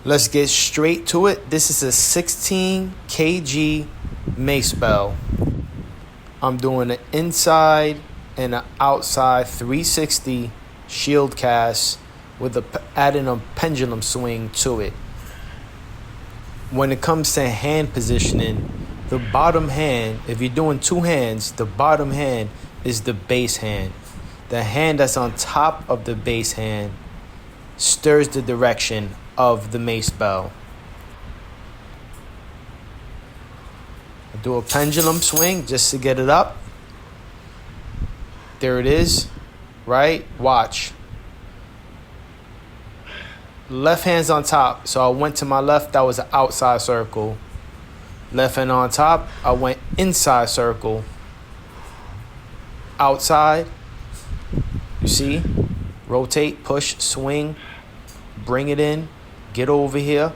Let's get straight to it. This is a 16 kg MaceBell. I'm doing an inside and an outside 360 shield cast with adding a pendulum swing to it. When it comes to hand positioning, the bottom hand, if you're doing two hands, the bottom hand is the base hand. The hand that's on top of the base hand stirs the direction of the MaceBell. I do a pendulum swing just to get it up. There it is, right? Watch. Left hand's on top, so I went to my left, that was an outside circle. Left hand on top, I went inside circle. Outside, you see? Rotate, push, swing, bring it in, get over here,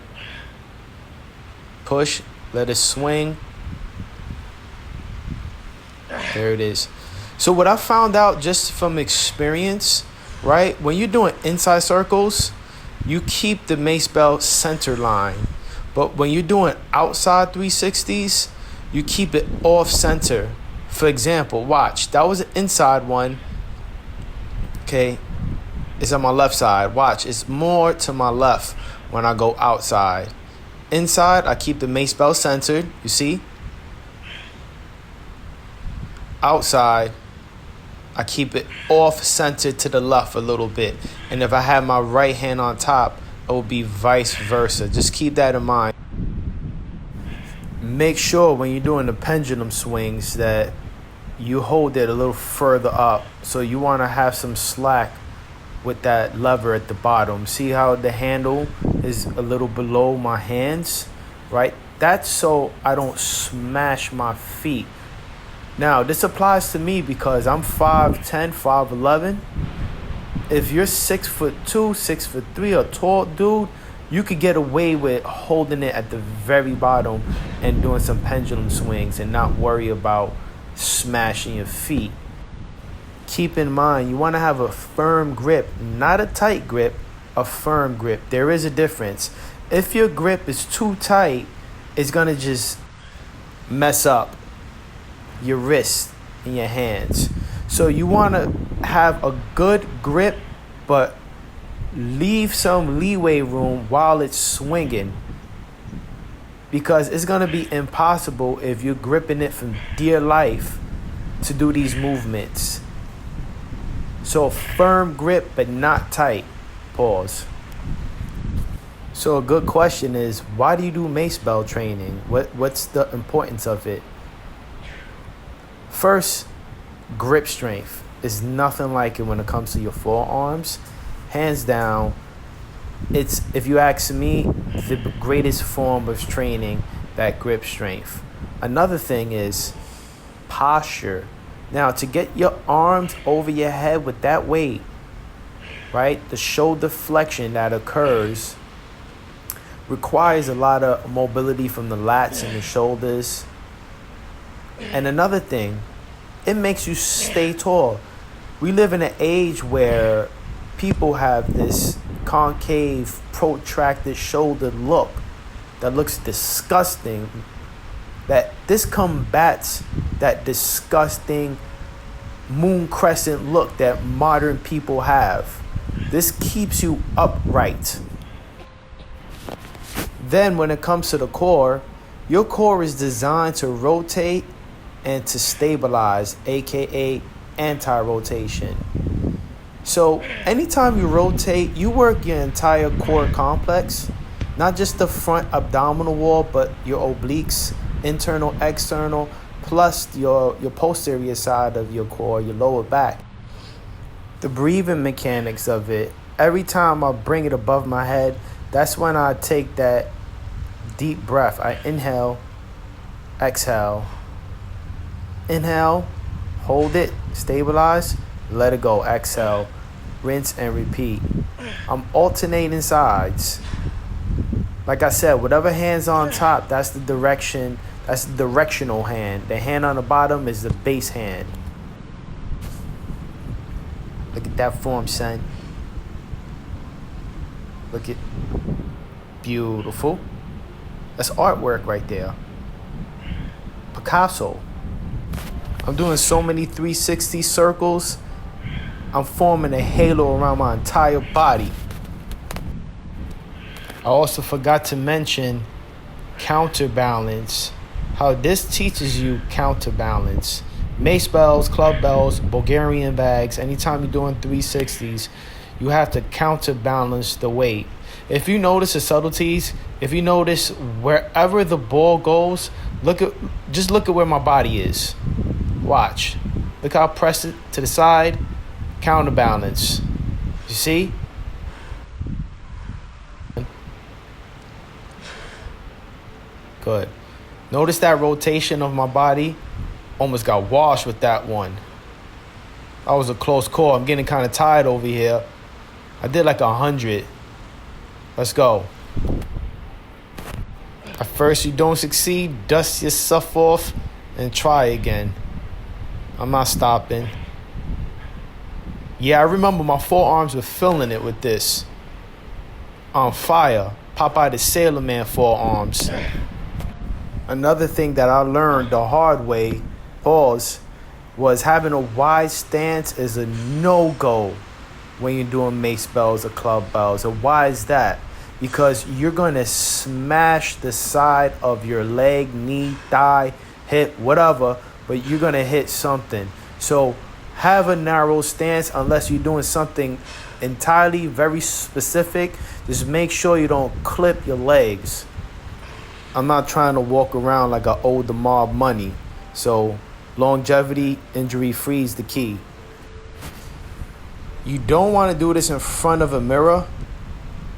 push, let it swing. There it is. So what I found out just from experience, right? When you're doing inside circles, you keep the MaceBell center line. But when you're doing outside 360s, you keep it off center. For example, watch. That was an inside one. Okay. It's on my left side. Watch. It's more to my left when I go outside. Inside, I keep the MaceBell centered. You see? Outside, I keep it off center to the left a little bit. And if I have my right hand on top, it will be vice versa. Just keep that in mind. Make sure when you're doing the pendulum swings that you hold it a little further up. So you want to have some slack with that lever at the bottom. See how the handle is a little below my hands, right? That's so I don't smash my feet. Now, this applies to me because I'm 5'10", 5'11". If you're 6'2", 6'3", a tall dude, you could get away with holding it at the very bottom and doing some pendulum swings and not worry about smashing your feet. Keep in mind, you want to have a firm grip, not a tight grip, a firm grip. There is a difference. If your grip is too tight, it's going to just mess up your wrists and your hands. So you want to have a good grip, but leave some leeway room while it's swinging, because it's going to be impossible if you're gripping it for dear life to do these movements. So firm grip, but not tight. Pause. So a good question is, why do you do MaceBell training? What's the importance of it? First, grip strength is nothing like it when it comes to your forearms. Hands down, it's, if you ask me, the greatest form of training, that grip strength. Another thing is posture. Now, to get your arms over your head with that weight, right, the shoulder flexion that occurs requires a lot of mobility from the lats and the shoulders. And another thing, it makes you stay tall. We live in an age where people have this concave, protracted shoulder look that looks disgusting. That this combats that disgusting moon crescent look that modern people have. This keeps you upright. Then when it comes to the core, your core is designed to rotate and to stabilize, aka anti-rotation. So anytime you rotate, you work your entire core complex, not just the front abdominal wall, but your obliques, internal, external, plus your posterior side of your core, your lower back. The breathing mechanics of it, every time I bring it above my head, that's when I take that deep breath. I inhale, exhale. Inhale, hold it, stabilize, let it go, exhale, rinse and repeat. I'm alternating sides. Like I said, whatever hand's on top, that's the direction, that's the directional hand. The hand on the bottom is the base hand. Look at that form, son. Look at Beautiful. That's artwork right there. Picasso. I'm doing so many 360 circles. I'm forming a halo around my entire body. I also forgot to mention counterbalance. How this teaches you counterbalance. MaceBells, club bells, Bulgarian bags, anytime you're doing 360s, you have to counterbalance the weight. If you notice the subtleties, if you notice wherever the ball goes, just look at where my body is. Watch. Look how I press it to the side. Counterbalance. You see? Good. Notice that rotation of my body. Almost got washed with that one. That was a close call. I'm getting kind of tired over here. I did like 100. Let's go. At first you don't succeed, dust yourself off and try again. I'm not stopping. Yeah, I remember my forearms were feeling it with this. On fire. Popeye the Sailor Man forearms. Another thing that I learned the hard way, was having a wide stance is a no-go when you're doing MaceBells or club bells. And why is that? Because you're going to smash the side of your leg, knee, thigh, hip, whatever, but you're going to hit something. So have a narrow stance unless you're doing something entirely very specific. Just make sure you don't clip your legs. I'm not trying to walk around like I owe the mob money. So longevity, injury-free is the key. You don't want to do this in front of a mirror.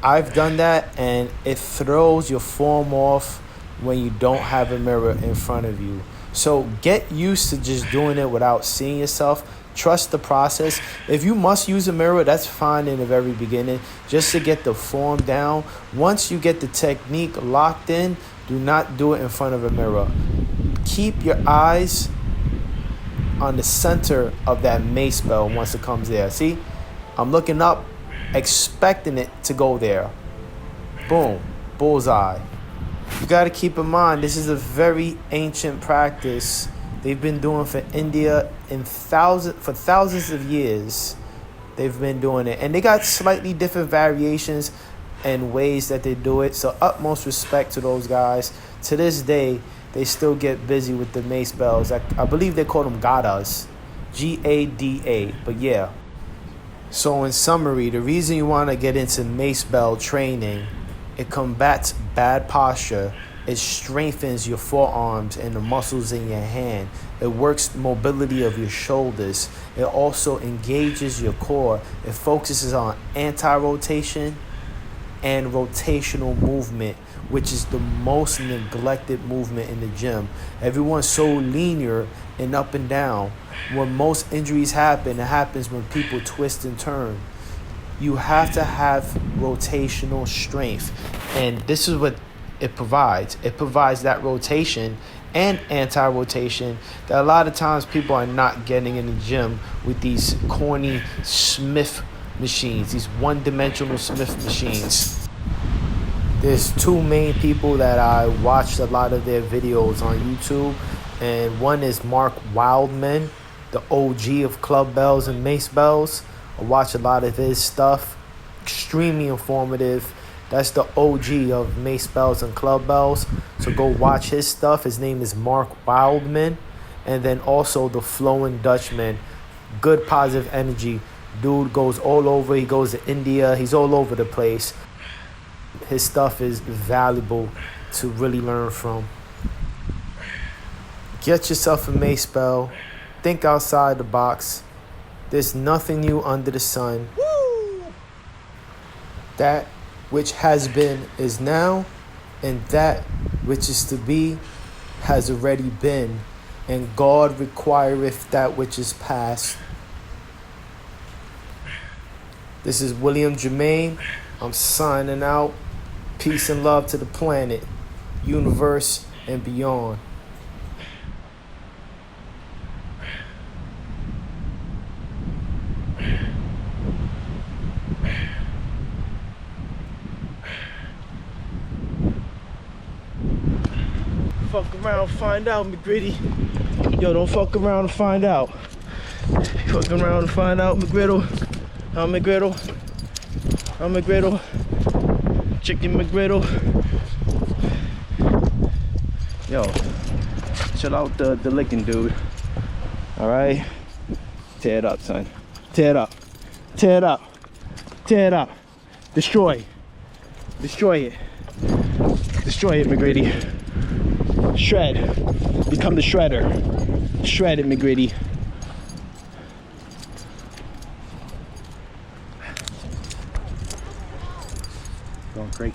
I've done that, and it throws your form off when you don't have a mirror in front of you. So get used to just doing it without seeing yourself. Trust the process. If you must use a mirror, that's fine in the very beginning, just to get the form down. Once you get the technique locked in, do not do it in front of a mirror. Keep your eyes on the center of that MaceBell once it comes there. See, I'm looking up, expecting it to go there. Boom, bullseye. You got to keep in mind, this is a very ancient practice. They've been doing for India for thousands of years. They've been doing it, and they got slightly different variations and ways that they do it. So utmost respect to those guys. To this day, they still get busy with the MaceBells. I believe they call them Gadas, Gada. But yeah. So in summary, the reason you want to get into MaceBell training, it combats bad posture. It strengthens your forearms and the muscles in your hand. It works the mobility of your shoulders. It also engages your core. It focuses on anti-rotation and rotational movement, which is the most neglected movement in the gym. Everyone's so linear and up and down. When most injuries happen, it happens when people twist and turn. You have to have rotational strength, and this is what it provides. It provides that rotation and anti-rotation that a lot of times people are not getting in the gym with these corny Smith machines, these one-dimensional Smith machines. There's two main people that I watched a lot of their videos on YouTube, and one is Mark Wildman, the OG of club bells and MaceBells. I watch a lot of his stuff, extremely informative. That's the OG of MaceBells and club bells. So go watch his stuff. His name is Mark Wildman. And then also the Flowing Dutchman. Good positive energy. Dude goes all over. He goes to India. He's all over the place. His stuff is valuable to really learn from. Get yourself a MaceBell. Think outside the box. There's nothing new under the sun. Woo! That which has been is now, and that which is to be has already been, and God requireth that which is past. This is William-Jermaine. I'm signing out. Peace and love to the planet, universe, and beyond. fuck around, find out, McGritty. Yo, don't fuck around and find out. Fucking around and find out, McGriddle. I'm McGriddle. I'm McGriddle. Chicken McGriddle. Yo, chill out the licking, dude. All right, tear it up, son. Tear it up. Tear it up. Tear it up. Destroy. Destroy it. Destroy it, McGritty. Shred. Become the shredder. Shred it, McGritty. Going great.